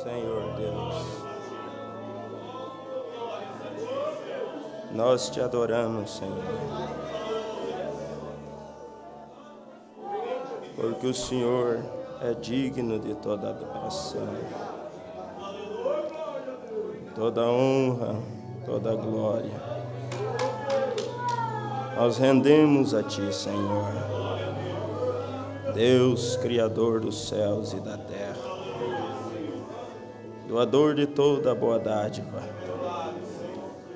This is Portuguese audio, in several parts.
Senhor Deus. Nós te adoramos, Senhor, porque o Senhor é digno de toda adoração, toda honra, toda glória. Nós rendemos a Ti, Senhor, Deus, Criador dos céus e da terra, doador de toda a boa dádiva.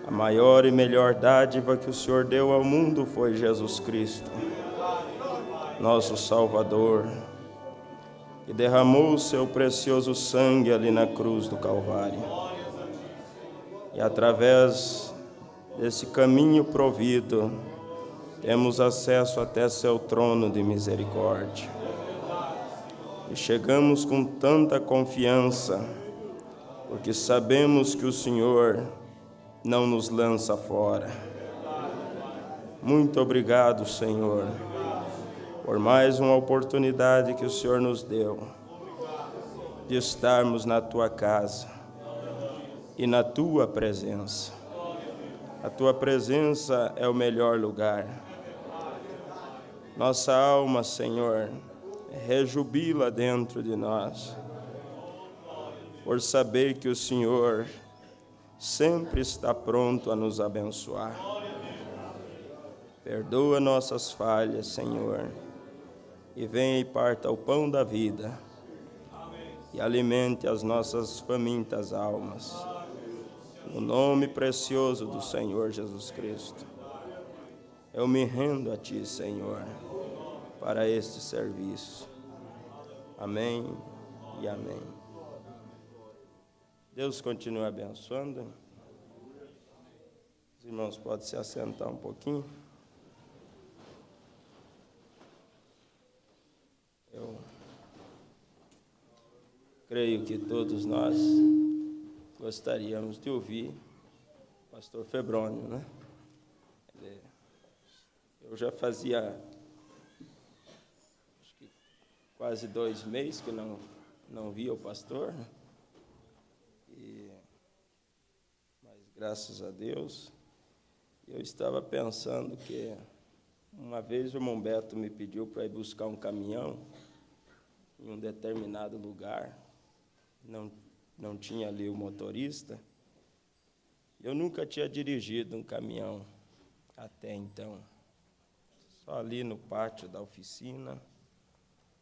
A maior e melhor dádiva que o Senhor deu ao mundo foi Jesus Cristo, nosso Salvador, que derramou o seu precioso sangue ali na cruz do Calvário. E através desse caminho provido, temos acesso até seu trono de misericórdia. E chegamos com tanta confiança, porque sabemos que o Senhor não nos lança fora. Muito obrigado, Senhor, por mais uma oportunidade que o Senhor nos deu de estarmos na Tua casa e na Tua presença. A Tua presença é o melhor lugar. Nossa alma, Senhor, rejubila dentro de nós, por saber que o Senhor sempre está pronto a nos abençoar. Perdoa nossas falhas, Senhor, e venha e parta o pão da vida e alimente as nossas famintas almas. No nome precioso do Senhor Jesus Cristo, eu me rendo a Ti, Senhor, para este serviço. Amém e amém. Deus continue abençoando. Os irmãos podem se assentar um pouquinho. Eu creio que todos nós gostaríamos de ouvir o pastor Febrônio, né? Eu já fazia acho que quase 2 meses que não via o pastor, né? Mas graças a Deus, eu estava pensando que uma vez o irmão Beto me pediu para ir buscar um caminhão em um determinado lugar, não tinha ali o motorista. Eu nunca tinha dirigido um caminhão até então, só ali no pátio da oficina.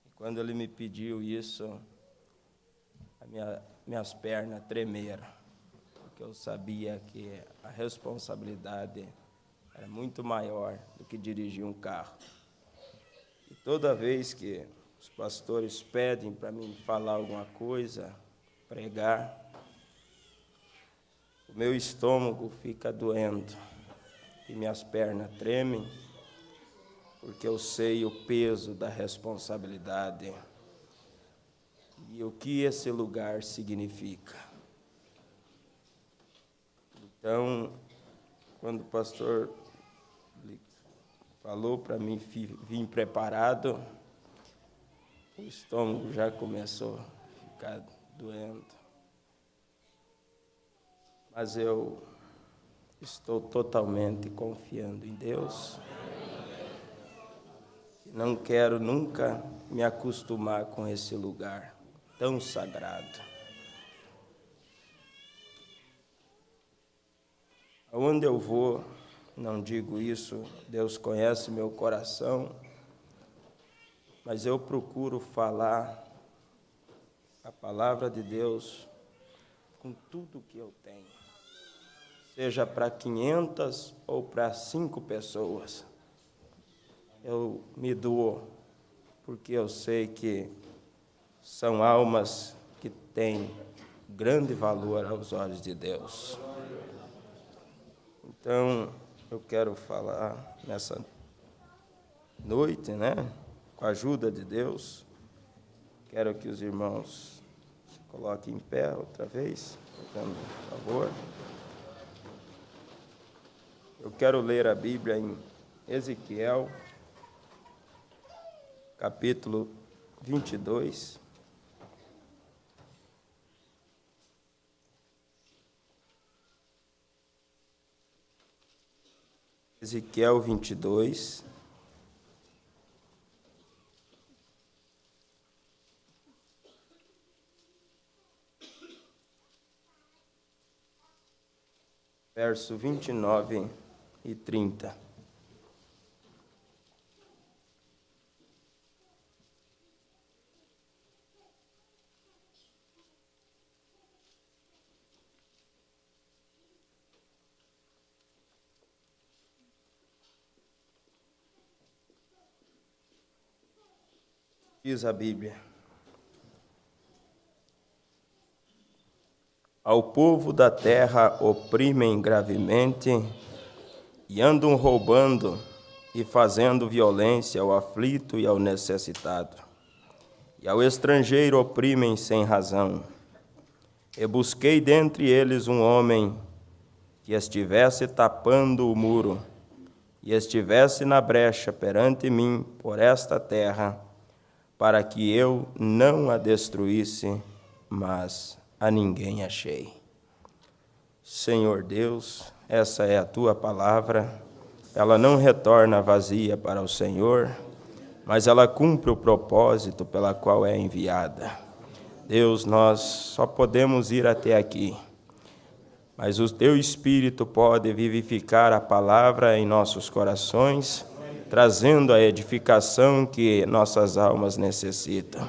E quando ele me pediu isso, minhas pernas tremeram, porque eu sabia que a responsabilidade era muito maior do que dirigir um carro. E toda vez que os pastores pedem para mim falar alguma coisa, pregar, o meu estômago fica doendo e minhas pernas tremem, porque eu sei o peso da responsabilidade e o que esse lugar significa. Então, quando o pastor falou para mim vir preparado, o estômago já começou a ficar doendo. Mas eu estou totalmente confiando em Deus. Não quero nunca me acostumar com esse lugar tão sagrado. Aonde eu vou, não digo isso, Deus conhece meu coração, mas eu procuro falar a palavra de Deus com tudo que eu tenho, seja para 500 ou para 5 pessoas. Eu me dou, porque eu sei que são almas que têm grande valor aos olhos de Deus. Então, eu quero falar nessa noite, né, com a ajuda de Deus. Quero que os irmãos se coloquem em pé outra vez, por favor. Eu quero ler a Bíblia em Ezequiel, capítulo 22. Ezequiel 22. Verso 29 e 30. Diz a Bíblia: ao povo da terra oprimem gravemente e andam roubando e fazendo violência ao aflito e ao necessitado. E ao estrangeiro oprimem sem razão. E busquei dentre eles um homem que estivesse tapando o muro e estivesse na brecha perante mim por esta terra, para que eu não a destruísse, mas a ninguém achei. Senhor Deus, essa é a tua palavra, ela não retorna vazia para o Senhor, mas ela cumpre o propósito pela qual é enviada. Deus, nós só podemos ir até aqui, mas o teu Espírito pode vivificar a palavra em nossos corações, trazendo a edificação que nossas almas necessitam.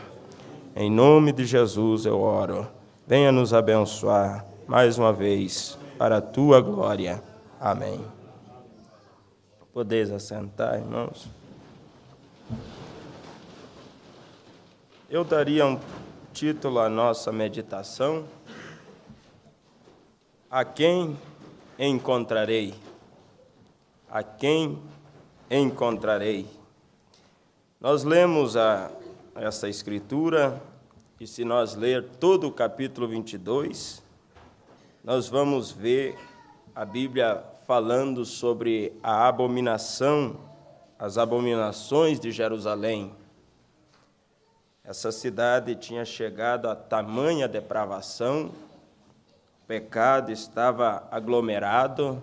Em nome de Jesus eu oro. Venha nos abençoar mais uma vez, para a tua glória. Amém. Podeis assentar, irmãos. Eu daria um título à nossa meditação: a quem encontrarei? A quem encontrarei? Nós lemos essa escritura, e se nós ler todo o capítulo 22, nós vamos ver a Bíblia falando sobre a abominação, as abominações de Jerusalém. Essa cidade tinha chegado a tamanha depravação, o pecado estava aglomerado,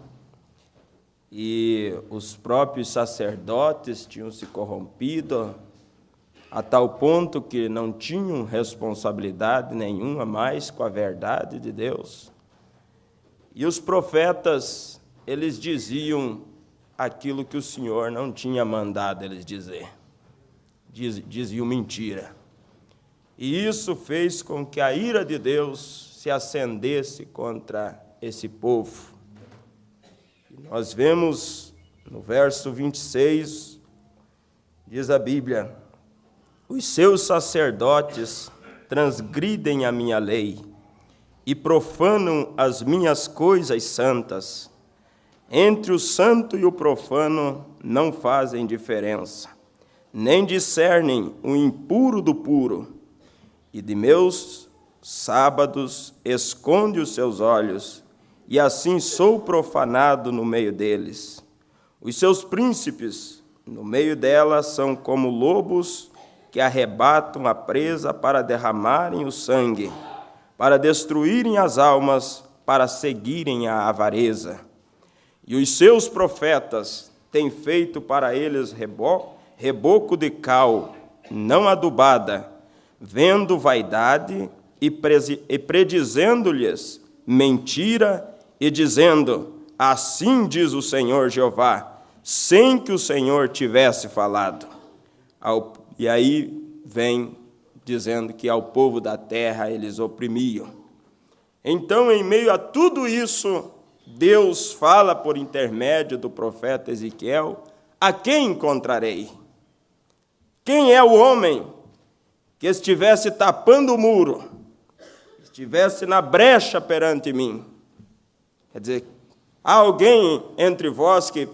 e os próprios sacerdotes tinham se corrompido, a tal ponto que não tinham responsabilidade nenhuma mais com a verdade de Deus. E os profetas, eles diziam aquilo que o Senhor não tinha mandado eles dizer. Diziam mentira. E isso fez com que a ira de Deus se acendesse contra esse povo. E nós vemos no verso 26, diz a Bíblia: os seus sacerdotes transgridem a minha lei e profanam as minhas coisas santas. Entre o santo e o profano não fazem diferença, nem discernem o impuro do puro. E de meus sábados esconde os seus olhos, e assim sou profanado no meio deles. Os seus príncipes no meio dela são como lobos que arrebatam a presa para derramarem o sangue, para destruírem as almas, para seguirem a avareza. E os seus profetas têm feito para eles reboco de cal, não adubada, vendo vaidade e predizendo-lhes mentira e dizendo: assim diz o Senhor Jeová, sem que o Senhor tivesse falado. E aí vem dizendo que ao povo da terra eles oprimiam. Então, em meio a tudo isso, Deus fala por intermédio do profeta Ezequiel: a quem encontrarei? Quem é o homem que estivesse tapando o muro, estivesse na brecha perante mim? Quer dizer, há alguém entre vós que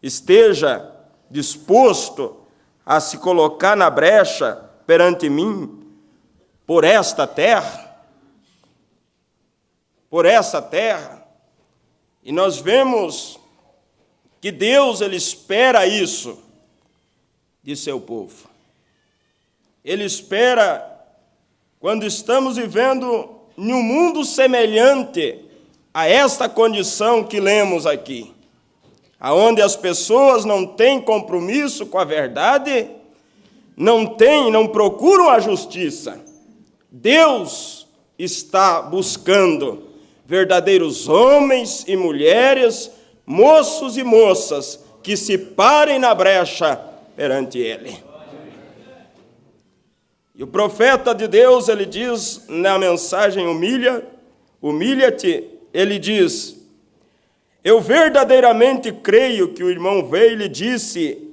esteja disposto a se colocar na brecha perante mim por esta terra? Por essa terra? E nós vemos que Deus, ele espera isso de seu povo. Ele espera, quando estamos vivendo em um mundo semelhante a esta condição que lemos aqui, aonde as pessoas não têm compromisso com a verdade, não procuram a justiça. Deus está buscando verdadeiros homens e mulheres, moços e moças, que se parem na brecha perante Ele. E o profeta de Deus, ele diz na mensagem humilha-te, ele diz: eu verdadeiramente creio que o irmão veio e lhe disse,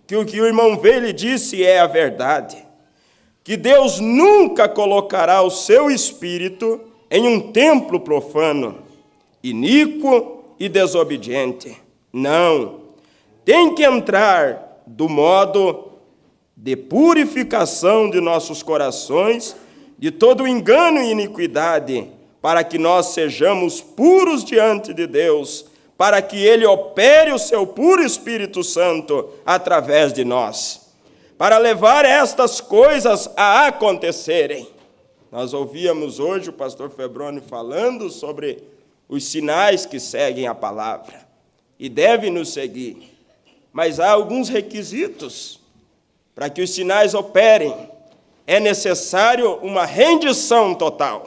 que o que o irmão veio e lhe disse é a verdade, que Deus nunca colocará o seu espírito em um templo profano, iníquo e desobediente. Não, tem que entrar do modo de purificação de nossos corações, de todo engano e iniquidade, para que nós sejamos puros diante de Deus, para que Ele opere o seu puro Espírito Santo através de nós, para levar estas coisas a acontecerem. Nós ouvíamos hoje o pastor Febroni falando sobre os sinais que seguem a palavra, e devem nos seguir, mas há alguns requisitos para que os sinais operem. É necessário uma rendição total.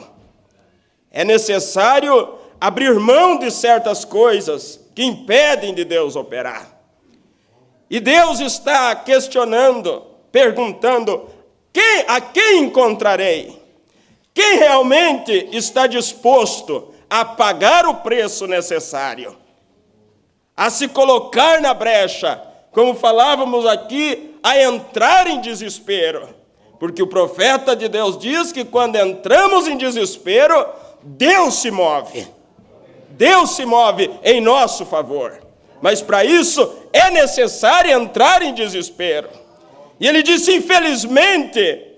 É necessário abrir mão de certas coisas que impedem de Deus operar. E Deus está questionando, perguntando: a quem encontrarei? Quem realmente está disposto a pagar o preço necessário, a se colocar na brecha, como falávamos aqui, a entrar em desespero? Porque o profeta de Deus diz que quando entramos em desespero, Deus se move. Deus se move em nosso favor. Mas para isso é necessário entrar em desespero. E ele disse: infelizmente,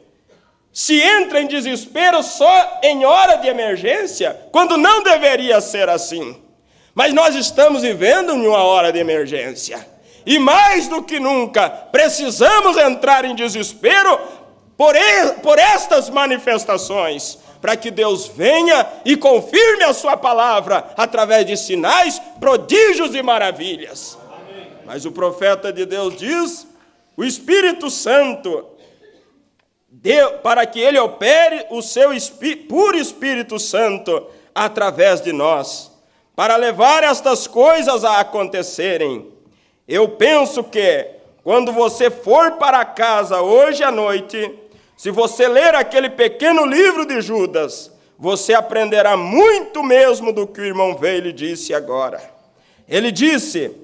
se entra em desespero só em hora de emergência, quando não deveria ser assim. Mas nós estamos vivendo em uma hora de emergência. E mais do que nunca, precisamos entrar em desespero por estas manifestações, para que Deus venha e confirme a sua palavra através de sinais, prodígios e maravilhas. Amém. Mas o profeta de Deus diz: o Espírito Santo, para que ele opere o seu puro Espírito Santo através de nós, para levar estas coisas a acontecerem. Eu penso que, quando você for para casa hoje à noite, se você ler aquele pequeno livro de Judas, você aprenderá muito mesmo do que o irmão veio e lhe disse agora. Ele disse: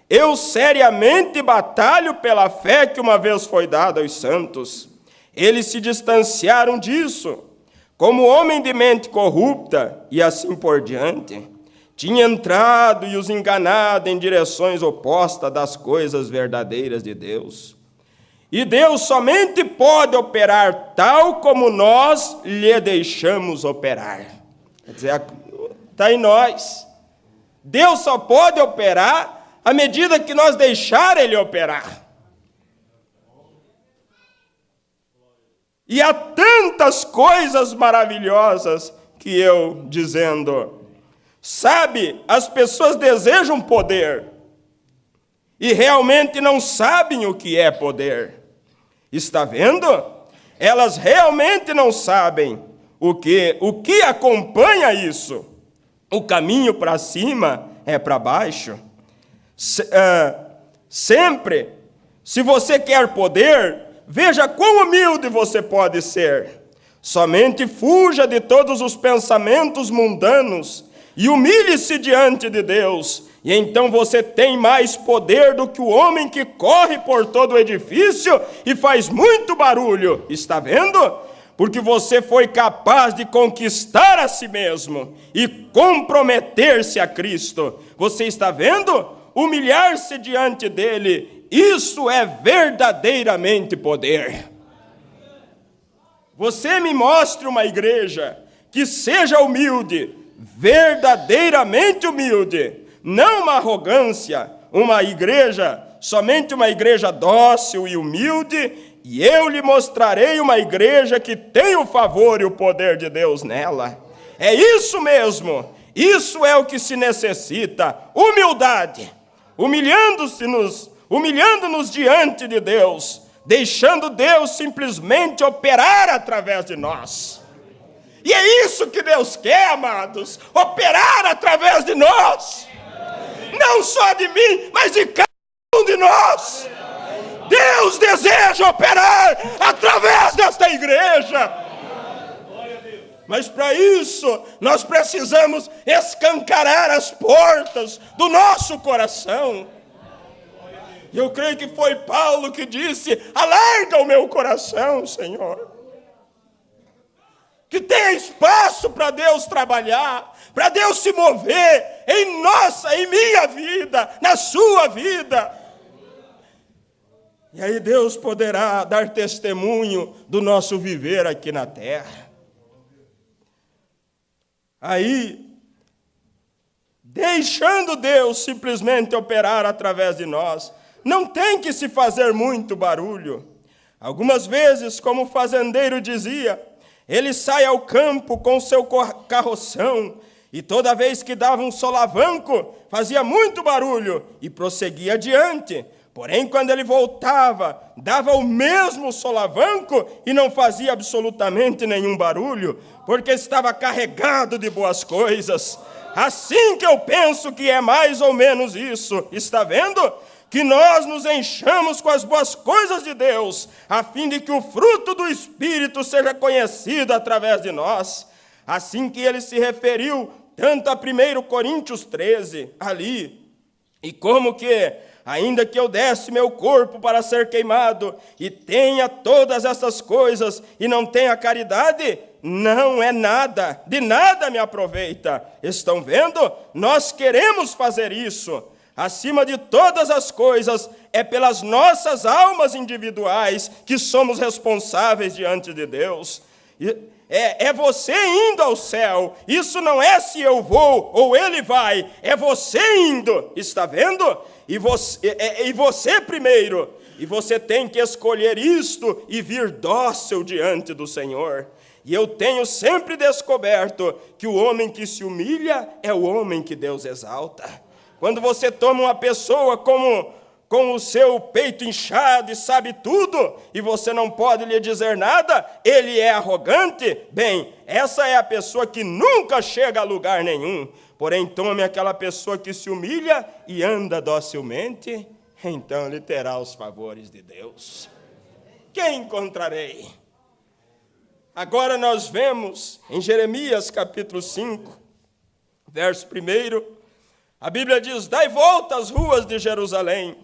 eu seriamente batalho pela fé que uma vez foi dada aos santos. Eles se distanciaram disso, como homem de mente corrupta, e assim por diante. Tinha entrado e os enganado em direções opostas das coisas verdadeiras de Deus. E Deus somente pode operar tal como nós lhe deixamos operar. Quer dizer, está em nós. Deus só pode operar à medida que nós deixar Ele operar. E há tantas coisas maravilhosas que eu dizendo... Sabe, as pessoas desejam poder e realmente não sabem o que é poder. Está vendo? Elas realmente não sabem o que acompanha isso. O caminho para cima é para baixo. Sempre, se você quer poder, veja quão humilde você pode ser. Somente fuja de todos os pensamentos mundanos e humilhe-se diante de Deus, e então você tem mais poder do que o homem que corre por todo o edifício e faz muito barulho. Está vendo? Porque você foi capaz de conquistar a si mesmo e comprometer-se a Cristo. Você está vendo? Humilhar-se diante dele, isso é verdadeiramente poder. Você me mostre uma igreja que seja humilde, verdadeiramente humilde, não uma arrogância, somente uma igreja dócil e humilde, e eu lhe mostrarei uma igreja que tem o favor e o poder de Deus nela. É isso mesmo, isso é o que se necessita, humildade. humilhando-nos diante de Deus, deixando Deus simplesmente operar através de nós. E é isso que Deus quer, amados, operar através de nós. Não só de mim, mas de cada um de nós. Deus deseja operar através desta igreja. Mas para isso, nós precisamos escancarar as portas do nosso coração. E eu creio que foi Paulo que disse: alarga o meu coração, Senhor. Que tenha espaço para Deus trabalhar, para Deus se mover em minha vida, na sua vida. E aí Deus poderá dar testemunho do nosso viver aqui na terra. Aí, deixando Deus simplesmente operar através de nós, não tem que se fazer muito barulho. Algumas vezes, como o fazendeiro dizia, ele sai ao campo com seu carroção, e toda vez que dava um solavanco, fazia muito barulho e prosseguia adiante. Porém, quando ele voltava, dava o mesmo solavanco e não fazia absolutamente nenhum barulho, porque estava carregado de boas coisas. Assim que eu penso que é mais ou menos isso. Está vendo? Que nós nos enchamos com as boas coisas de Deus, a fim de que o fruto do Espírito seja conhecido através de nós. Assim que ele se referiu tanto a 1 Coríntios 13, ali, e como que, ainda que eu desse meu corpo para ser queimado, e tenha todas essas coisas, e não tenha caridade, não é nada, de nada me aproveita. Estão vendo? Nós queremos fazer isso. Acima de todas as coisas, é pelas nossas almas individuais que somos responsáveis diante de Deus. É você indo ao céu. Isso não é se eu vou ou ele vai, é você indo, está vendo? E você primeiro. E você tem que escolher isto e vir dócil diante do Senhor. E eu tenho sempre descoberto que o homem que se humilha é o homem que Deus exalta. Quando você toma uma pessoa com o seu peito inchado e sabe tudo, e você não pode lhe dizer nada, ele é arrogante, bem, essa é a pessoa que nunca chega a lugar nenhum. Porém, tome aquela pessoa que se humilha e anda docilmente, então ele terá os favores de Deus. Quem encontrarei? Agora nós vemos em Jeremias capítulo 5, verso 1, a Bíblia diz: dai volta às ruas de Jerusalém,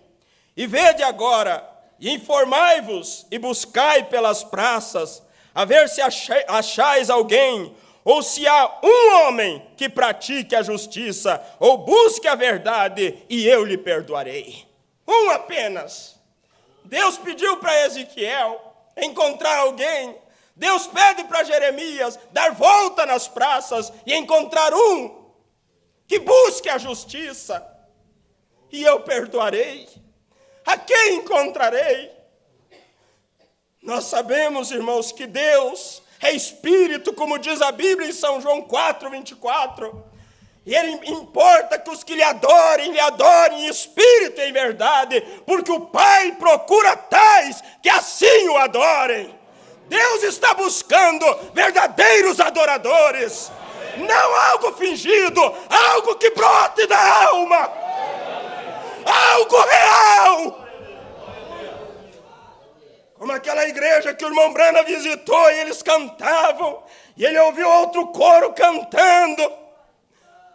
e vede agora, e informai-vos, e buscai pelas praças, a ver se achais alguém, ou se há um homem que pratique a justiça, ou busque a verdade, e eu lhe perdoarei. Um apenas. Deus pediu para Ezequiel encontrar alguém. Deus pede para Jeremias dar volta nas praças e encontrar um que busque a justiça, e eu perdoarei. A quem encontrarei? Nós sabemos, irmãos, que Deus é Espírito, como diz a Bíblia em São João 4:24. E Ele importa que os que lhe adorem em Espírito e em verdade, porque o Pai procura tais que assim o adorem. Deus está buscando verdadeiros adoradores. Não algo fingido, algo que brote da alma, algo real. Como aquela igreja que o irmão Brana visitou e eles cantavam, e ele ouviu outro coro cantando.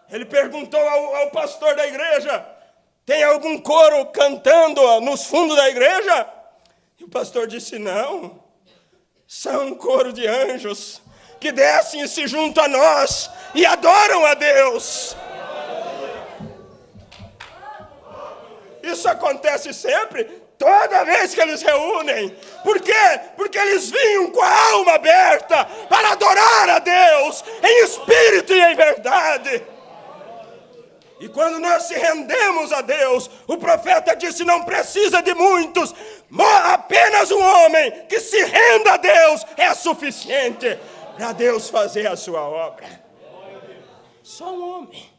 Ele perguntou ao pastor da igreja: tem algum coro cantando nos fundos da igreja? E o pastor disse: não, são um coro de anjos que descem e se juntam a nós e adoram a Deus. Isso acontece sempre, toda vez que eles reúnem. Por quê? Porque eles vinham com a alma aberta para adorar a Deus em espírito e em verdade. E quando nós se rendemos a Deus, o profeta disse: não precisa de muitos, apenas um homem que se renda a Deus é suficiente para Deus fazer a sua obra. Só um homem.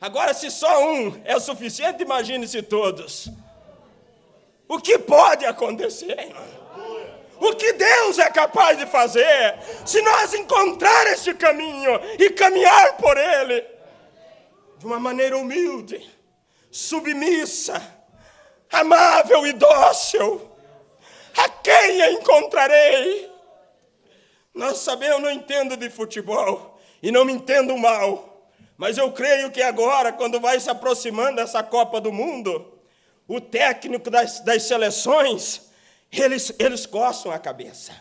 Agora, se só um é o suficiente, imagine-se todos. O que pode acontecer, irmão? O que Deus é capaz de fazer, se nós encontrar este caminho e caminhar por ele, de uma maneira humilde, submissa, amável e dócil. A quem encontrarei? Nós sabemos, eu não entendo de futebol e não me entendo mal, mas eu creio que agora, quando vai se aproximando essa Copa do Mundo, o técnico das seleções, eles coçam a cabeça,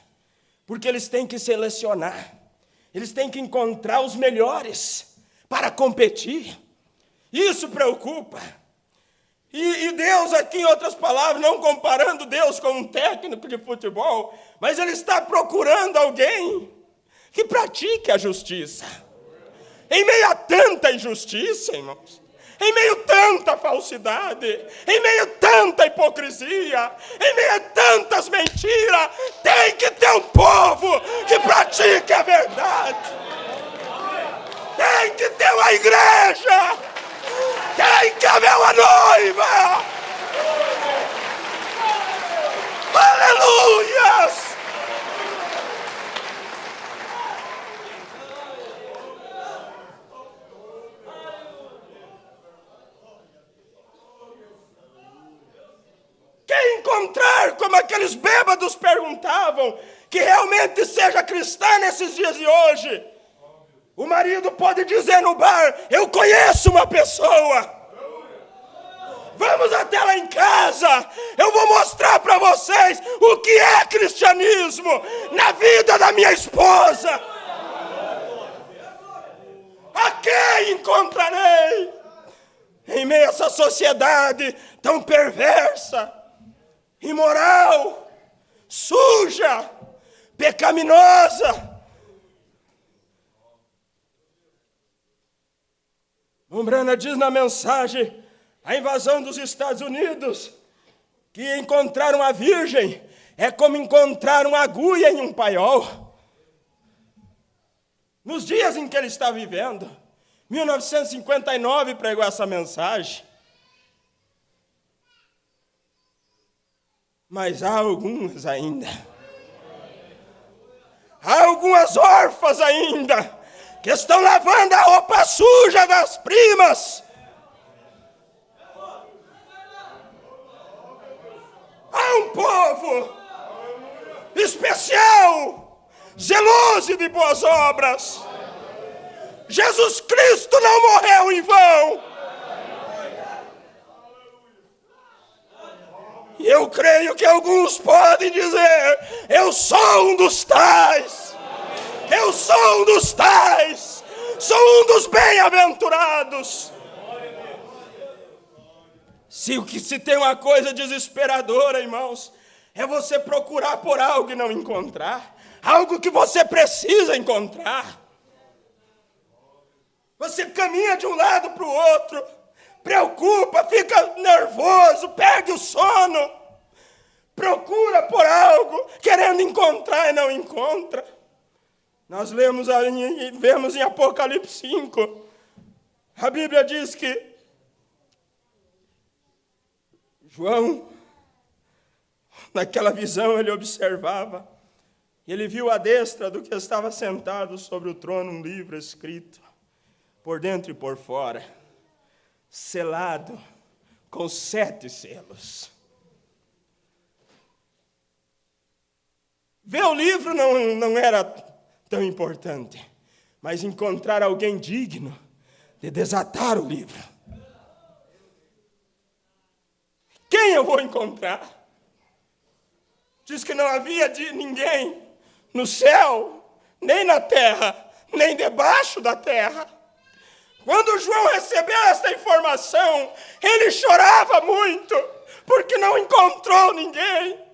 porque eles têm que selecionar, eles têm que encontrar os melhores para competir. Isso preocupa. E Deus aqui, em outras palavras, não comparando Deus com um técnico de futebol, mas Ele está procurando alguém que pratique a justiça. Em meio a tanta injustiça, irmãos, em meio a tanta falsidade, em meio a tanta hipocrisia, em meio a tantas mentiras, tem que ter um povo que pratique a verdade. Tem que ter uma igreja. Tem que haver uma noiva. Aleluias. Quem encontrar, como aqueles bêbados perguntavam, que realmente seja cristã nesses dias de hoje, o marido pode dizer no bar: eu conheço uma pessoa. Vamos até lá em casa. Eu vou mostrar para vocês o que é cristianismo na vida da minha esposa. A quem encontrarei em meio a essa sociedade tão perversa, imoral, suja, pecaminosa? Umbrana diz na mensagem, a invasão dos Estados Unidos, que encontrar uma virgem é como encontrar uma agulha em um paiol. Nos dias em que ele está vivendo, 1959 pregou essa mensagem. Mas há algumas ainda. Há algumas órfãs ainda, que estão lavando a roupa suja das primas. Há um povo especial, zeloso de boas obras. Jesus Cristo não morreu em vão. E eu creio que alguns podem dizer: eu sou um dos tais. Eu sou um dos tais, sou um dos bem-aventurados. Se tem uma coisa desesperadora, irmãos, é você procurar por algo e não encontrar, algo que você precisa encontrar. Você caminha de um lado para o outro, preocupa, fica nervoso, perde o sono, procura por algo, querendo encontrar e não encontra. Nós vemos em Apocalipse 5, a Bíblia diz que João, naquela visão, ele observava, ele viu à destra do que estava sentado sobre o trono um livro escrito, por dentro e por fora, selado com 7 selos. Ver o livro não era tão importante, mas encontrar alguém digno de desatar o livro. Quem eu vou encontrar? Diz que não havia ninguém no céu, nem na terra, nem debaixo da terra. Quando João recebeu essa informação, ele chorava muito, porque não encontrou ninguém.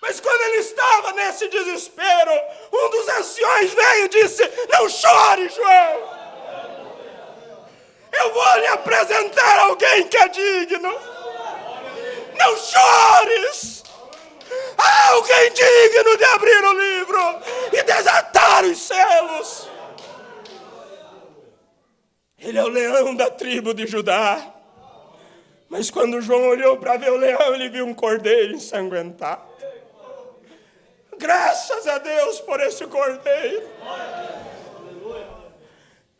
Mas quando ele estava nesse desespero, um dos anciões veio e disse: não chore, João. Eu vou lhe apresentar alguém que é digno. Não chores! Há alguém digno de abrir o livro e desatar os selos. Ele é o leão da tribo de Judá. Mas quando João olhou para ver o leão, ele viu um cordeiro ensanguentado. Graças a Deus por esse cordeiro.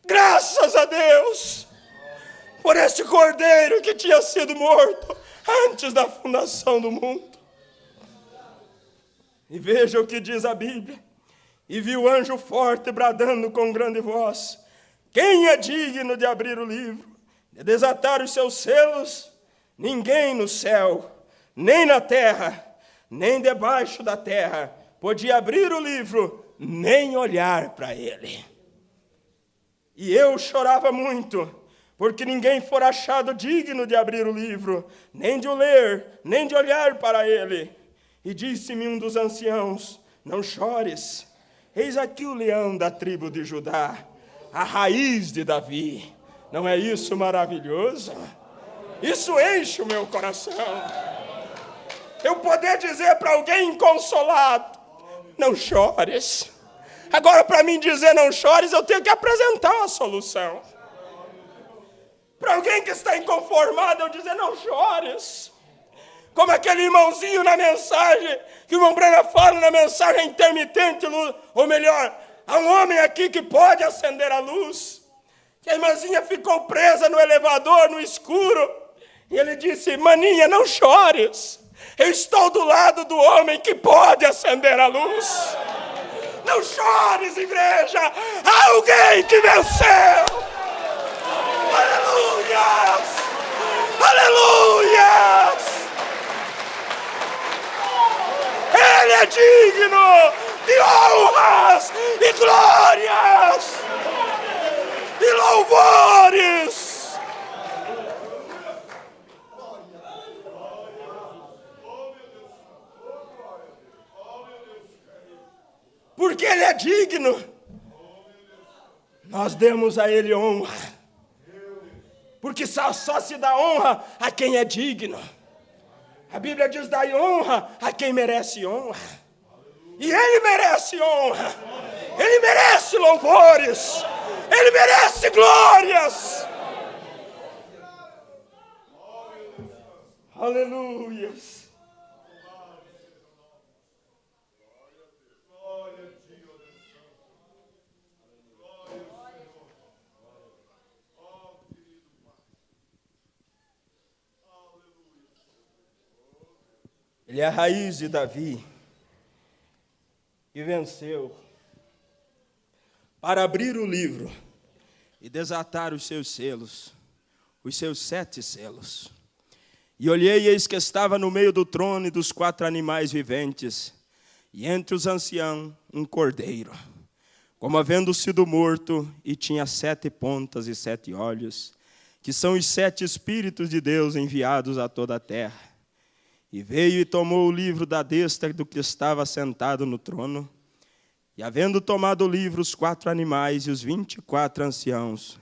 Graças a Deus por esse cordeiro que tinha sido morto antes da fundação do mundo. E veja o que diz a Bíblia. E viu o anjo forte bradando com grande voz: quem é digno de abrir o livro, de desatar os seus selos? Ninguém no céu, nem na terra, nem debaixo da terra podia abrir o livro, nem olhar para ele. E eu chorava muito, porque ninguém fora achado digno de abrir o livro, nem de o ler, nem de olhar para ele. E disse-me um dos anciãos: não chores, eis aqui o leão da tribo de Judá, a raiz de Davi. Não é isso maravilhoso? Isso enche o meu coração. Eu poder dizer para alguém inconsolado: não chores. Agora, para mim dizer não chores, eu tenho que apresentar uma solução. Para alguém que está inconformado, eu dizer não chores. Como aquele irmãozinho na mensagem, que o irmão Brana fala na mensagem intermitente, ou melhor, há um homem aqui que pode acender a luz. Que a irmãzinha ficou presa no elevador, no escuro. E ele disse: maninha, não chores. Eu estou do lado do homem que pode acender a luz. Não chores, igreja. Há alguém que venceu. Aleluias! Aleluias! Ele é digno de honras e glórias e louvores. Porque ele é digno, nós demos a ele honra. Porque só se dá honra a quem é digno. A Bíblia diz: dai honra a quem merece honra. E ele merece honra. Ele merece louvores. Ele merece glórias. Aleluias. Ele é a raiz de Davi, que venceu para abrir o livro e desatar os seus selos, os seus 7 selos. E olhei, e eis que estava no meio do trono e dos 4 animais viventes, e entre os anciãos um cordeiro, como havendo sido morto, e tinha 7 pontas e 7 olhos, que são os 7 Espíritos de Deus enviados a toda a terra. E veio e tomou o livro da destra do que estava sentado no trono. E havendo tomado o livro, os 4 animais e os 24 anciãos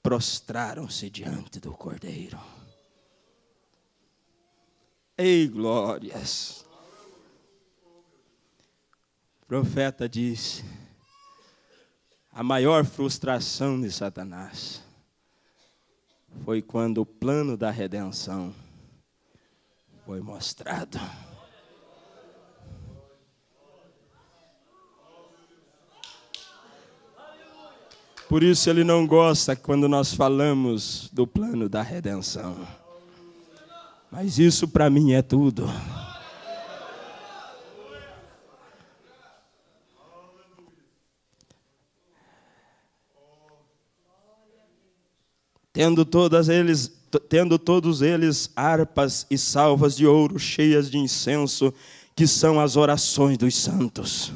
prostraram-se diante do cordeiro. Ei, glórias! O profeta disse: a maior frustração de Satanás foi quando o plano da redenção foi mostrado. Por isso ele não gosta quando nós falamos do plano da redenção. Mas isso para mim é tudo. Tendo todos eles harpas e salvas de ouro cheias de incenso, que são as orações dos santos.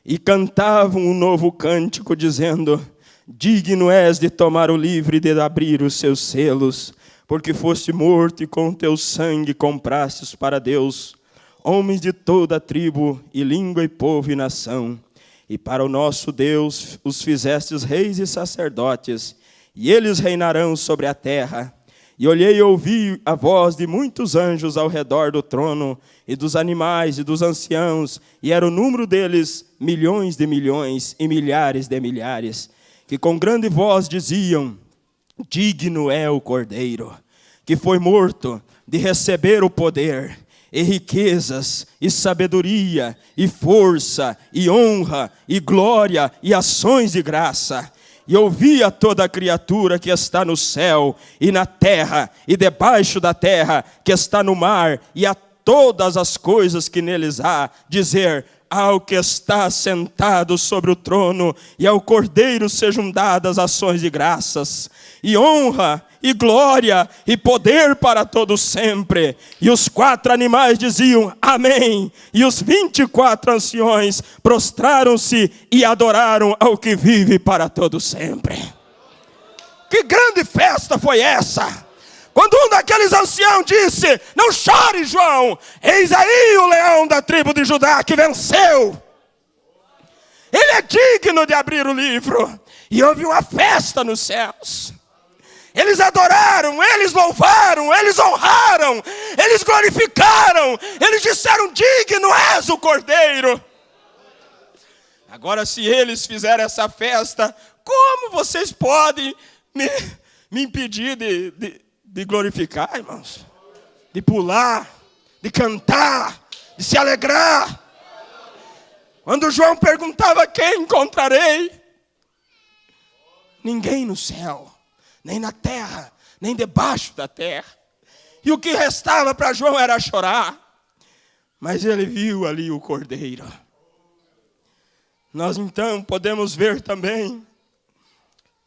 E cantavam um novo cântico, dizendo: digno és de tomar o livro e de abrir os seus selos, porque foste morto e com teu sangue comprastes para Deus homens de toda a tribo e língua e povo e nação. E para o nosso Deus os fizestes reis e sacerdotes, e eles reinarão sobre a terra. E olhei e ouvi a voz de muitos anjos ao redor do trono, e dos animais e dos anciãos, e era o número deles milhões de milhões e milhares de milhares, que com grande voz diziam: Digno é o Cordeiro, que foi morto, de receber o poder, e riquezas, e sabedoria, e força, e honra, e glória, e ações de graça. E ouvi a toda criatura que está no céu, e na terra, e debaixo da terra, que está no mar, e a todas as coisas que neles há, dizer: ao que está sentado sobre o trono e ao Cordeiro sejam dadas ações de graças, e honra, e glória, e poder para todos sempre. E os 4 animais diziam: amém. E os 24 anciões prostraram-se e adoraram ao que vive para todos sempre. Que grande festa foi essa! Quando um daqueles anciãos disse: não chore, João, eis aí o leão da tribo de Judá que venceu. Ele é digno de abrir o livro. E houve uma festa nos céus. Eles adoraram, eles louvaram, eles honraram, eles glorificaram, eles disseram: digno és o Cordeiro. Agora, se eles fizeram essa festa, como vocês podem me impedir de glorificar, irmãos? De pular, de cantar, de se alegrar. Quando João perguntava: quem encontrarei? Ninguém no céu, nem na terra, nem debaixo da terra. E o que restava para João era chorar. Mas ele viu ali o Cordeiro. Nós então podemos ver também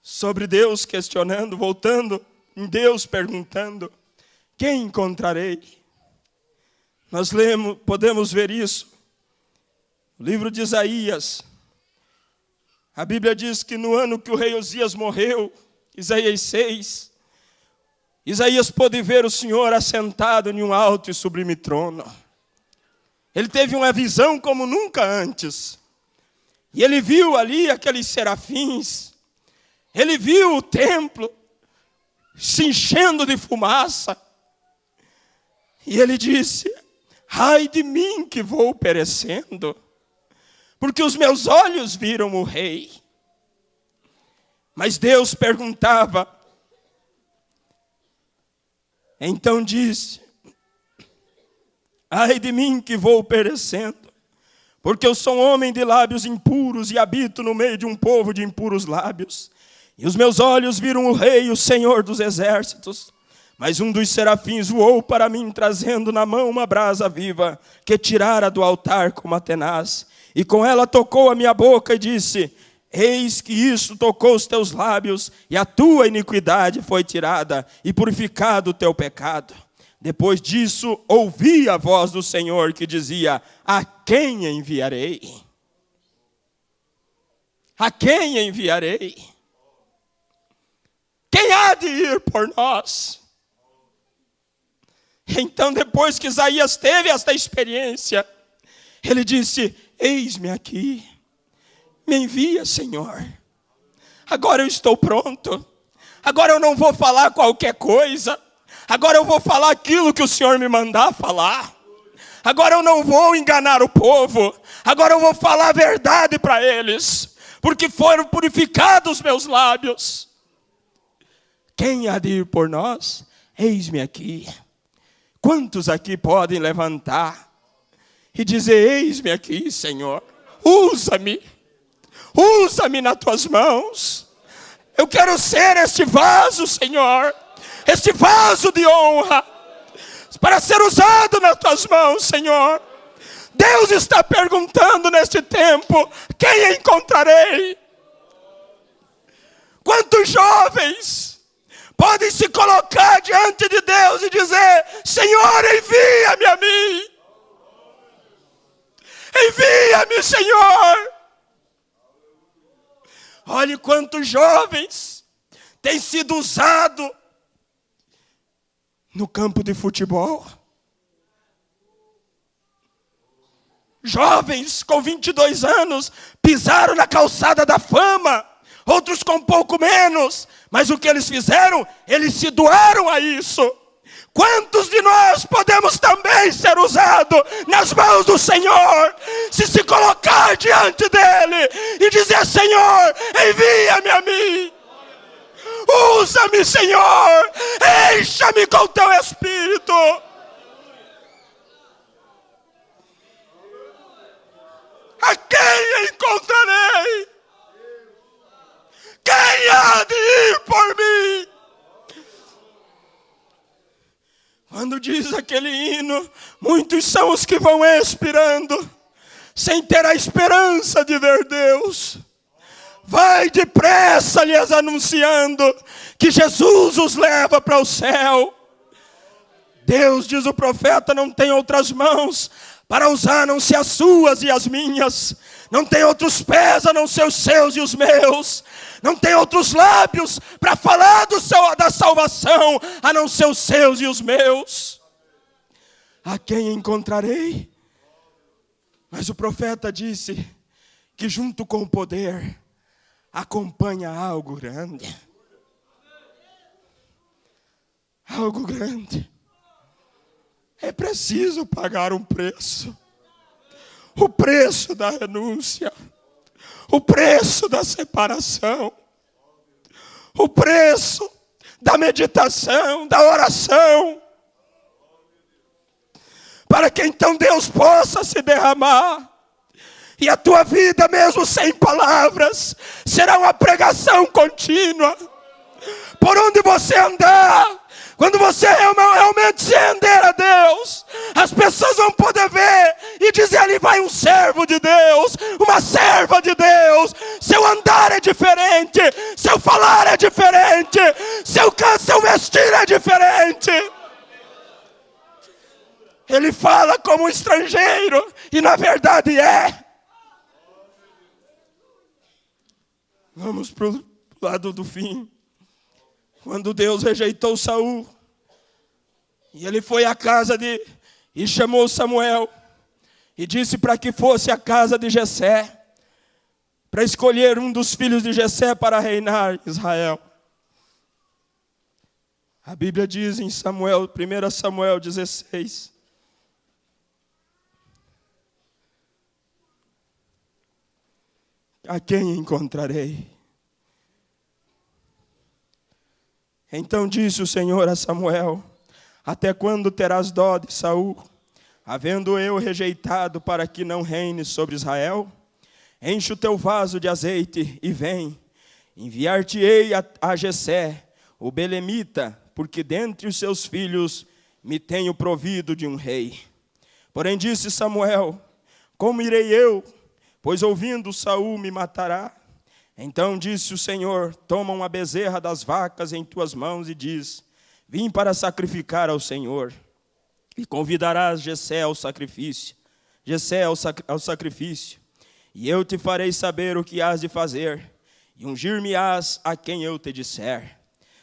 sobre Deus questionando, voltando em Deus perguntando: quem encontrarei? Nós podemos ver isso no livro de Isaías. A Bíblia diz que no ano que o rei Uzias morreu, Isaías 6, Isaías pôde ver o Senhor assentado em um alto e sublime trono. Ele teve uma visão como nunca antes. E ele viu ali aqueles serafins. Ele viu o templo se enchendo de fumaça. E ele disse: ai de mim que vou perecendo, porque os meus olhos viram o rei. Mas Deus perguntava. Então disse: ai de mim que vou perecendo, porque eu sou um homem de lábios impuros e habito no meio de um povo de impuros lábios. E os meus olhos viram o rei, o Senhor dos exércitos. Mas um dos serafins voou para mim, trazendo na mão uma brasa viva, que tirara do altar como a tenaz. E com ela tocou a minha boca e disse: eis que isso tocou os teus lábios, e a tua iniquidade foi tirada, e purificado o teu pecado. Depois disso, ouvi a voz do Senhor que dizia: a quem enviarei? A quem enviarei? Quem há de ir por nós? Então, depois que Isaías teve esta experiência, ele disse: eis-me aqui, me envia, Senhor. Agora eu estou pronto. Agora eu não vou falar qualquer coisa. Agora eu vou falar aquilo que o Senhor me mandar falar. Agora eu não vou enganar o povo. Agora eu vou falar a verdade para eles, porque foram purificados os meus lábios. Quem há de ir por nós? Eis-me aqui. Quantos aqui podem levantar e dizer: eis-me aqui, Senhor, usa-me nas tuas mãos. Eu quero ser este vaso, Senhor, este vaso de honra, para ser usado nas tuas mãos, Senhor. Deus está perguntando neste tempo: quem encontrarei? Quantos jovens podem se colocar diante de Deus e dizer: Senhor, envia-me a mim. Envia-me, Senhor. Olhe quantos jovens têm sido usados no campo de futebol. Jovens com 22 anos pisaram na calçada da fama. Outros com pouco menos. Mas o que eles fizeram? Eles se doaram a isso. Quantos de nós podemos também ser usados nas mãos do Senhor? Se colocar diante dele e dizer: Senhor, envia-me a mim. Usa-me, Senhor, encha-me com teu Espírito. A quem encontrarei? Quem há de ir por mim? Quando diz aquele hino, muitos são os que vão expirando, sem ter a esperança de ver Deus. Vai depressa lhes anunciando que Jesus os leva para o céu. Deus, diz o profeta, não tem outras mãos para usar a não ser as suas e as minhas. Não tem outros pés a não ser os seus e os meus. Não tem outros lábios para falar da salvação a não ser os seus e os meus. A quem encontrarei? Mas o profeta disse que junto com o poder acompanha algo grande. Algo grande. É preciso pagar um preço. O preço da renúncia. O preço da separação. O preço da meditação, da oração. Para que então Deus possa se derramar. E a tua vida, mesmo sem palavras, será uma pregação contínua. Por onde você andar, quando você realmente se render a Deus, as pessoas vão poder ver e dizer: ali vai um servo de Deus, uma serva de Deus. Seu andar é diferente, seu falar é diferente, seu vestir é diferente. Ele fala como um estrangeiro e na verdade é. Vamos para o lado do fim. Quando Deus rejeitou Saul, e ele foi à casa e chamou Samuel, e disse para que fosse à casa de Jessé, para escolher um dos filhos de Jessé para reinar Israel. A Bíblia diz em 1 Samuel 16, a quem encontrarei? Então disse o Senhor a Samuel: até quando terás dó de Saul, havendo eu rejeitado para que não reine sobre Israel? Enche o teu vaso de azeite e vem. Enviar-te-ei a Jessé, o belemita, porque dentre os seus filhos me tenho provido de um rei. Porém disse Samuel: como irei eu? Pois ouvindo Saul me matará. Então disse o Senhor: toma uma bezerra das vacas em tuas mãos e diz: vim para sacrificar ao Senhor. E convidarás Jessé ao sacrifício. E eu te farei saber o que hás de fazer, e ungir-me-ás a quem eu te disser.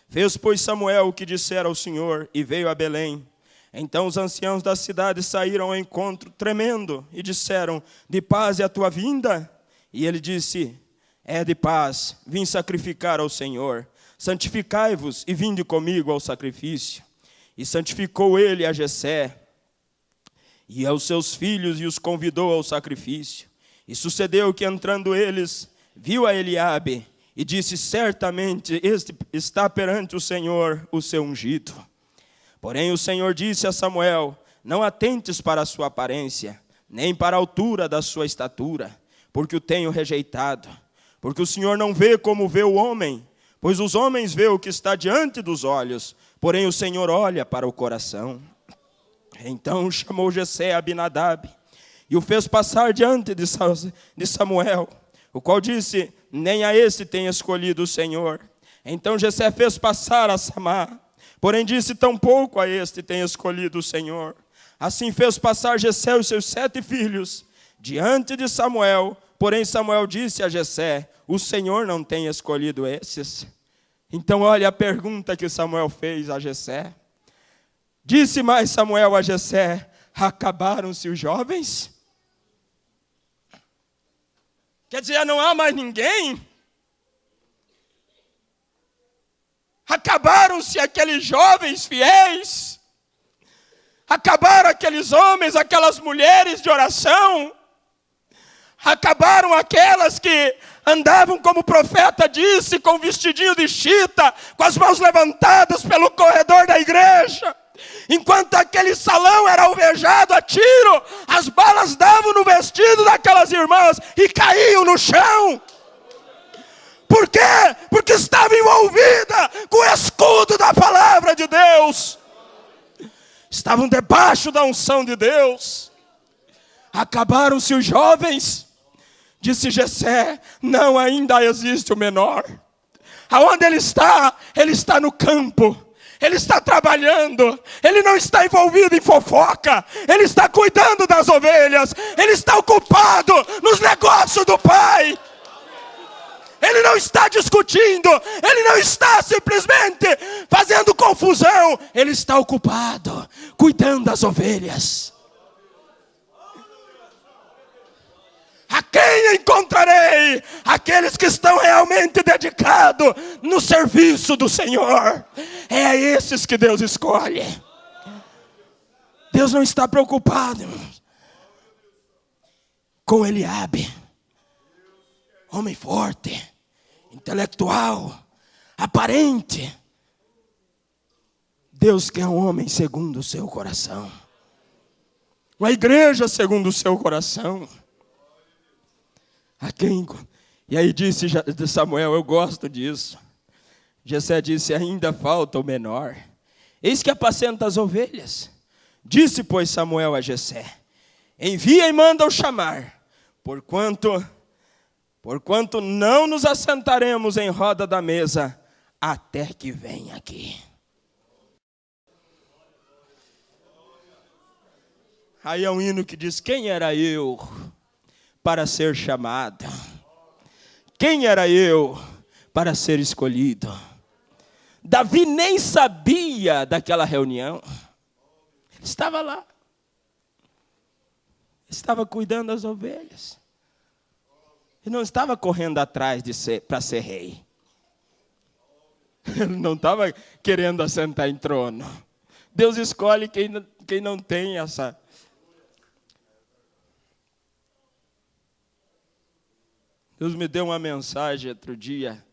Fez, pois, Samuel o que dissera ao Senhor, e veio a Belém. Então os anciãos da cidade saíram ao encontro, tremendo, e disseram: de paz é a tua vinda? E ele disse: é de paz, vim sacrificar ao Senhor. Santificai-vos e vinde comigo ao sacrifício. E santificou ele a Jessé e aos seus filhos, e os convidou ao sacrifício. E sucedeu que, entrando eles, viu a Eliabe, e disse: certamente este está perante o Senhor, o seu ungido. Porém o Senhor disse a Samuel: não atentes para a sua aparência, nem para a altura da sua estatura, porque o tenho rejeitado. Porque o Senhor não vê como vê o homem, pois os homens vê o que está diante dos olhos, porém o Senhor olha para o coração. Então chamou Jessé a Abinadab, e o fez passar diante de Samuel, o qual disse: nem a este tem escolhido o Senhor. Então Jessé fez passar a Samá, porém disse: tampouco a este tem escolhido o Senhor. Assim fez passar Jessé os seus 7 filhos diante de Samuel, porém Samuel disse a Jessé: o Senhor não tem escolhido esses. Então olha a pergunta que Samuel fez a Jessé. Disse mais Samuel a Jessé: acabaram-se os jovens? Quer dizer, não há mais ninguém? Acabaram-se aqueles jovens fiéis? Acabaram aqueles homens, aquelas mulheres de oração? Acabaram aquelas que andavam, como o profeta disse, com vestidinho de chita, com as mãos levantadas pelo corredor da igreja. Enquanto aquele salão era alvejado a tiro, as balas davam no vestido daquelas irmãs e caíam no chão. Por quê? Porque estava envolvida com o escudo da palavra de Deus. Estavam debaixo da unção de Deus. Acabaram-se os jovens. Disse Jessé: não, ainda existe o menor. Aonde ele está? Ele está no campo. Ele está trabalhando. Ele não está envolvido em fofoca. Ele está cuidando das ovelhas. Ele está ocupado nos negócios do Pai. Ele não está discutindo. Ele não está simplesmente fazendo confusão. Ele está ocupado cuidando das ovelhas. A quem encontrarei? Aqueles que estão realmente dedicados no serviço do Senhor. É a esses que Deus escolhe. Deus não está preocupado, irmãos, com Eliabe, homem forte, intelectual, aparente. Deus quer um homem segundo o seu coração. Uma igreja segundo o seu coração. E aí disse Samuel, eu gosto disso. Jessé disse: ainda falta o menor. Eis que apacenta as ovelhas. Disse, pois, Samuel a Jessé: envia e manda-o chamar, porquanto não nos assentaremos em roda da mesa até que venha aqui. Aí é um hino que diz: quem era eu para ser chamado? Quem era eu para ser escolhido? Davi nem sabia daquela reunião. Ele estava lá. Estava cuidando das ovelhas. Ele não estava correndo atrás para ser rei. Ele não estava querendo assentar em trono. Deus escolhe quem não tem essa. Deus me deu uma mensagem outro dia,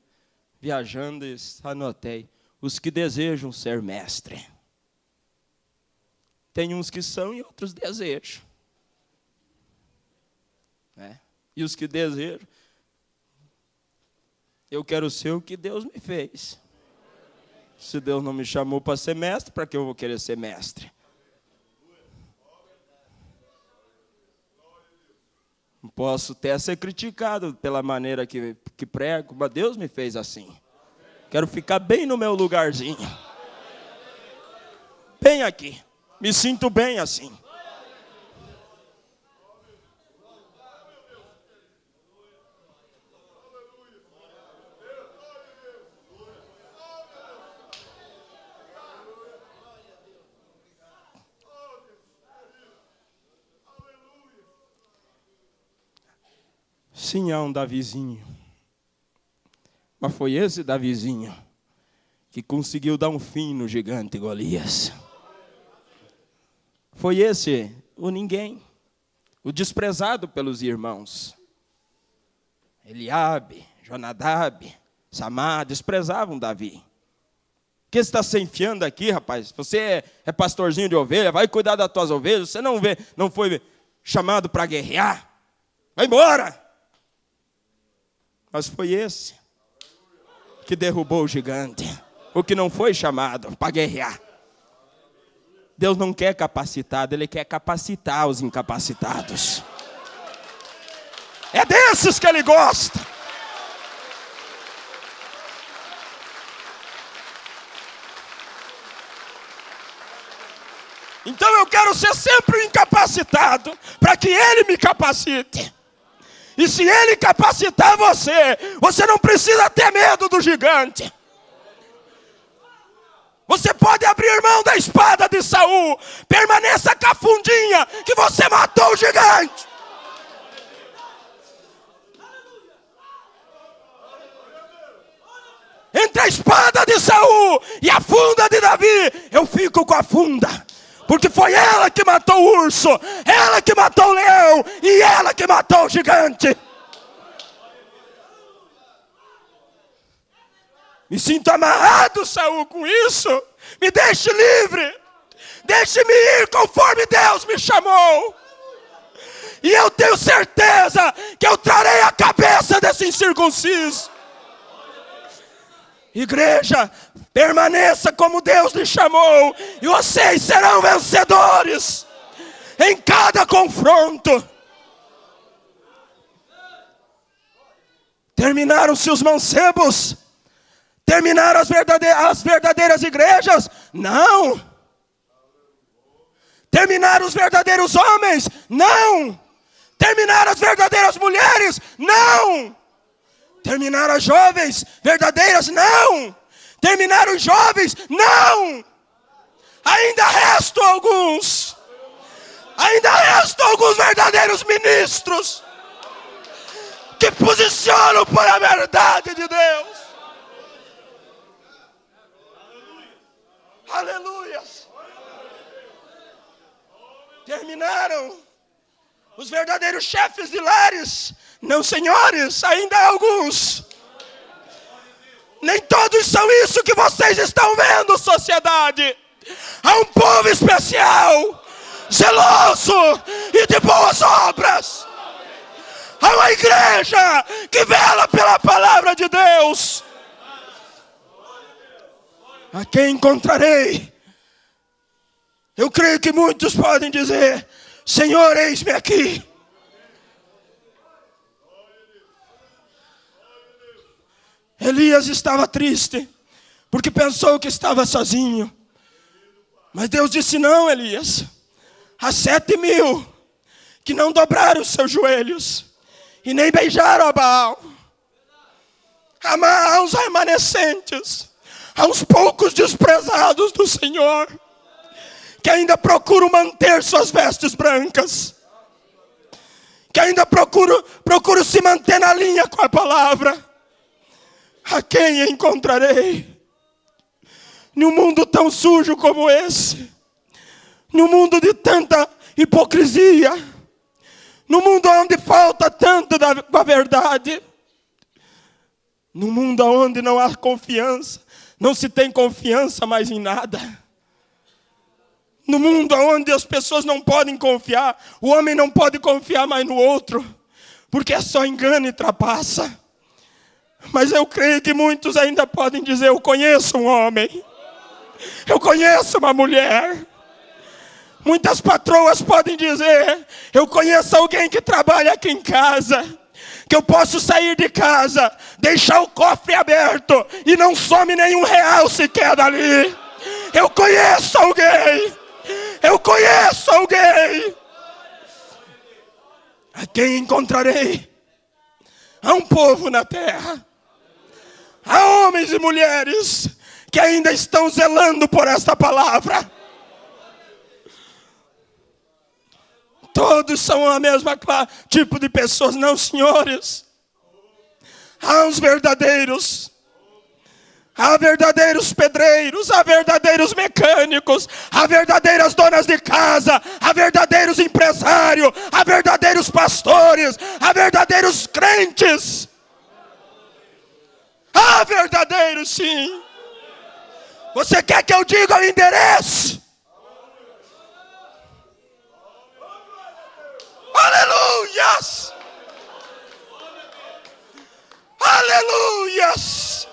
viajando, e anotei: os que desejam ser mestre. Tem uns que são e outros desejam. E os que desejam, eu quero ser o que Deus me fez. Se Deus não me chamou para ser mestre, para que eu vou querer ser mestre? Posso até ser criticado pela maneira que prego, mas Deus me fez assim. Quero ficar bem no meu lugarzinho. Bem aqui. Me sinto bem assim. Sim, há um Davizinho. Mas foi esse Davizinho que conseguiu dar um fim no gigante Golias. Foi esse o ninguém, o desprezado pelos irmãos. Eliabe, Jonadab, Samá desprezavam Davi. O que você está se enfiando aqui, rapaz? Você é pastorzinho de ovelha, vai cuidar das tuas ovelhas. Você não foi chamado para guerrear. Vai embora. Mas foi esse que derrubou o gigante, o que não foi chamado para guerrear. Deus não quer capacitado, Ele quer capacitar os incapacitados. É desses que Ele gosta. Então eu quero ser sempre o incapacitado, para que Ele me capacite. E se Ele capacitar você, você não precisa ter medo do gigante. Você pode abrir mão da espada de Saul. Permaneça com a fundinha que você matou o gigante. Entre a espada de Saul e a funda de Davi, eu fico com a funda. Porque foi ela que matou o urso, ela que matou o leão e ela que matou o gigante. Me sinto amarrado, Saul, com isso. Me deixe livre. Deixe-me ir conforme Deus me chamou. E eu tenho certeza que eu trarei a cabeça desse incircunciso. Igreja, permaneça como Deus lhe chamou, e vocês serão vencedores em cada confronto. Terminaram-se os mancebos? Terminaram as verdadeiras igrejas? Não. Terminaram os verdadeiros homens? Não. Terminaram as verdadeiras mulheres? Não. Terminaram as jovens verdadeiras? Não. Terminaram os jovens? Não. Ainda restam alguns. Ainda restam alguns verdadeiros ministros que posicionam por a verdade de Deus. Aleluia. Terminaram os verdadeiros chefes de lares? Não, senhores, ainda há alguns. Nem todos são isso que vocês estão vendo, sociedade. Há um povo especial, zeloso e de boas obras. Há uma igreja que vela pela palavra de Deus. A quem encontrarei? Eu creio que muitos podem dizer: Senhor, eis-me aqui. Elias estava triste, porque pensou que estava sozinho. Mas Deus disse: não, Elias, há 7.000 que não dobraram os seus joelhos e nem beijaram a Baal. Há uns remanescentes, há uns poucos desprezados do Senhor, que ainda procuram manter suas vestes brancas, que ainda procuram se manter na linha com a palavra. A quem encontrarei? Num mundo tão sujo como esse, num mundo de tanta hipocrisia, num mundo onde falta tanto da verdade, num mundo onde não há confiança, não se tem confiança mais em nada, no mundo onde as pessoas não podem confiar, o homem não pode confiar mais no outro, porque é só engano e trapaça. Mas eu creio que muitos ainda podem dizer: eu conheço um homem, eu conheço uma mulher. Muitas patroas podem dizer: eu conheço alguém que trabalha aqui em casa, que eu posso sair de casa, deixar o cofre aberto e não some nenhum real sequer dali. Eu conheço alguém, eu conheço alguém. A quem encontrarei? Há um povo na terra, há homens e mulheres que ainda estão zelando por esta palavra. Todos são a mesma tipo de pessoas, não, senhores. Há uns verdadeiros, há verdadeiros pedreiros, há verdadeiros mecânicos, há verdadeiras donas de casa, há verdadeiros empresários, há verdadeiros pastores, há verdadeiros crentes. Há verdadeiros, sim. Você quer que eu diga o endereço? Aleluias! Aleluias!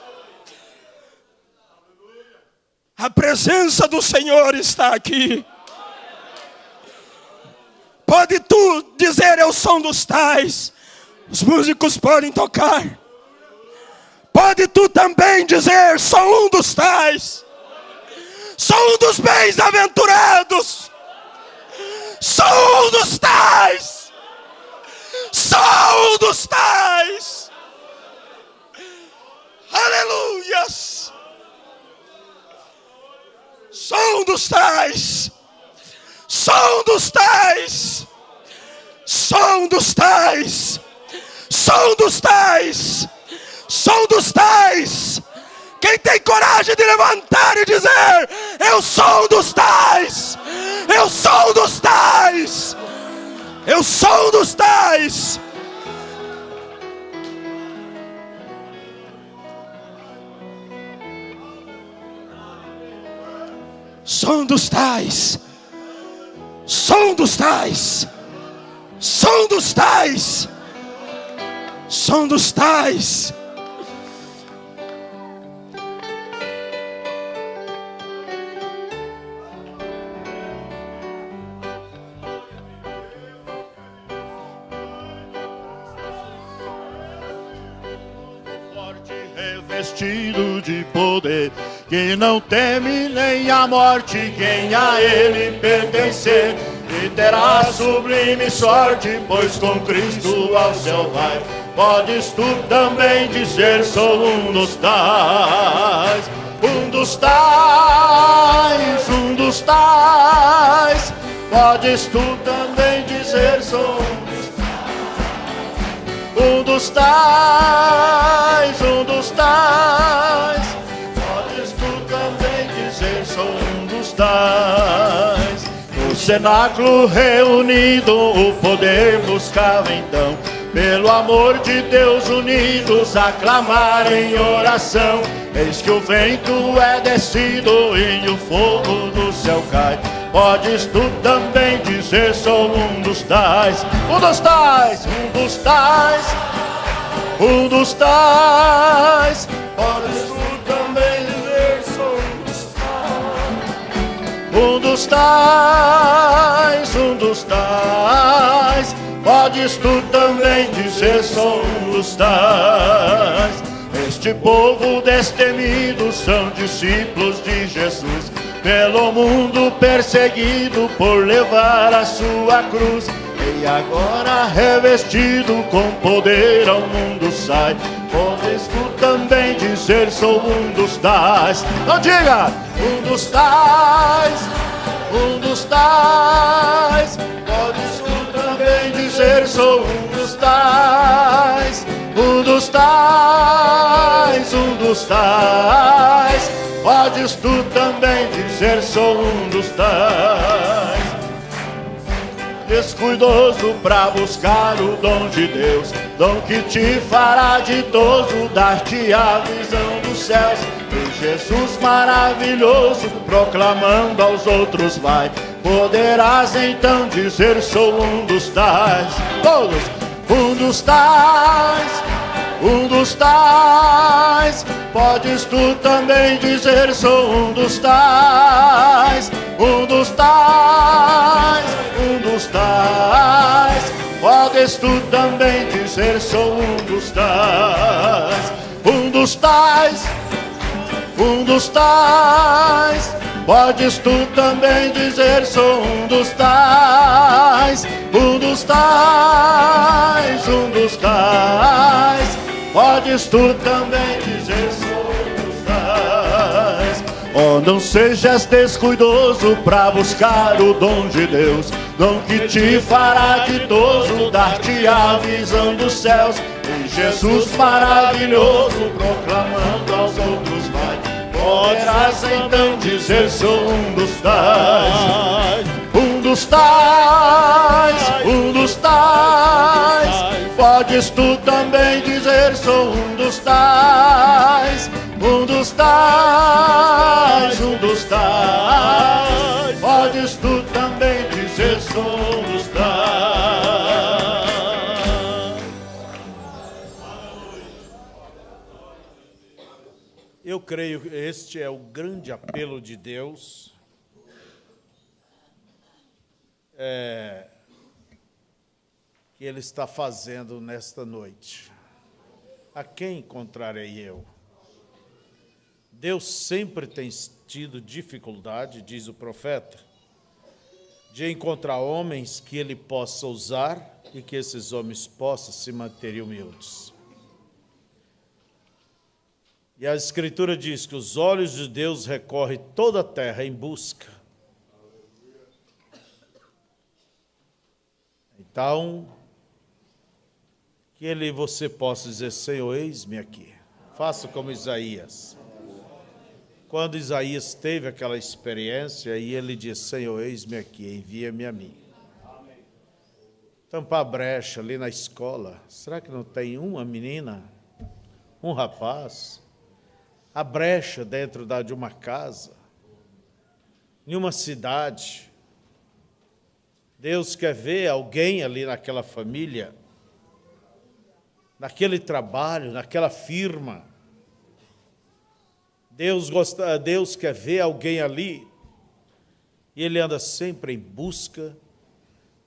A presença do Senhor está aqui. Pode tu dizer: eu sou um dos tais. Os músicos podem tocar. Pode tu também dizer: sou um dos tais. Sou um dos bem-aventurados. Sou um dos tais. Sou um dos tais. Aleluias. Sou um dos tais. Sou um dos tais. Sou um dos tais. Sou um dos tais. Sou um dos tais. Quem tem coragem de levantar e dizer: eu sou um dos tais. Eu sou um dos tais. Eu sou um dos tais. Sou um dos tais. Sou um dos tais. Sou um dos tais. Sou um dos tais. Revestido de poder, que não teme nem a morte, quem a ele pertencer, e terá sublime sorte, pois com Cristo ao céu vai. Podes tu também dizer, sou um dos tais, um dos tais, um dos tais. Podes tu também dizer, sou um dos tais, um dos tais. Podes tu também dizer, sou um dos tais. No cenáculo reunido o poder buscava então, pelo amor de Deus unidos aclamar em oração. Eis que o vento é descido e o fogo do céu cai. Podes tu também dizer, sou um dos tais, um dos tais, um dos tais, um dos tais. Podes tu também dizer, sou um dos tais, um dos tais, um dos tais. Podes tu também dizer, sou um dos tais. Este povo destemido são discípulos de Jesus, pelo mundo perseguido por levar a sua cruz. E agora revestido com poder ao mundo sai. Podes tu também dizer, sou um dos tais. Não diga, um dos tais, um dos tais. Podes tu também dizer, sou um dos tais, um dos tais, um dos tais. Podes tu também dizer, sou um dos tais. Descuidoso pra buscar o dom de Deus, dom que te fará ditoso, dar-te a visão dos céus. E Jesus maravilhoso, proclamando aos outros vai. Poderás então dizer, sou um dos tais. Todos, um dos tais, um dos tais. Podes tu também dizer, sou um dos tais, um dos tais, um dos tais. Podes tu também dizer, sou um dos tais, um dos tais, um dos tais. Podes tu também dizer, sou um dos tais, um dos tais, um dos tais. Podes tu também dizer, sou um dos tais. Oh, não sejas descuidoso pra buscar o dom de Deus, dom que te fará ditoso, dar-te a visão dos céus. E Jesus maravilhoso, proclamando aos outros vai. Poderás então dizer, sou um dos tais, um dos tais, um dos tais. Podes tu também dizer, sou um dos tais, um dos tais, um dos tais. Podes tu também dizer, sou um dos tais. Eu creio que este é o grande apelo de Deus, que Ele está fazendo nesta noite. A quem encontrarei eu? Deus sempre tem tido dificuldade, diz o profeta, de encontrar homens que Ele possa usar e que esses homens possam se manter humildes. E a Escritura diz que os olhos de Deus recorrem toda a terra em busca. Então, que você possa dizer, Senhor, eis-me aqui. Faça como Isaías. Quando Isaías teve aquela experiência, e ele disse: Senhor, eis-me aqui, envia-me a mim. Tampar a brecha ali na escola. Será que não tem uma menina, um rapaz? A brecha dentro de uma casa, em uma cidade. Deus quer ver alguém ali naquela família, naquele trabalho, naquela firma. Deus quer ver alguém ali, e Ele anda sempre em busca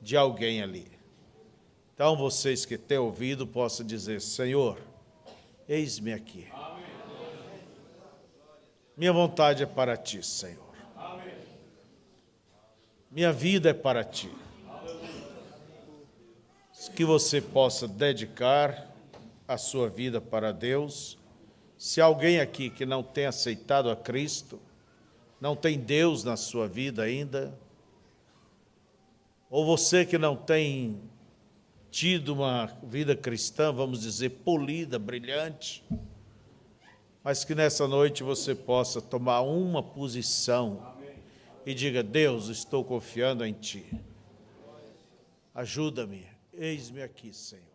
de alguém ali. Então, vocês que têm ouvido, possam dizer: Senhor, eis-me aqui. Minha vontade é para Ti, Senhor. Minha vida é para Ti. Que você possa dedicar a sua vida para Deus. Se alguém aqui que não tem aceitado a Cristo, não tem Deus na sua vida ainda, ou você que não tem tido uma vida cristã, vamos dizer, polida, brilhante, mas que nessa noite você possa tomar uma posição e diga: Deus, estou confiando em Ti. Ajuda-me, eis-me aqui, Senhor.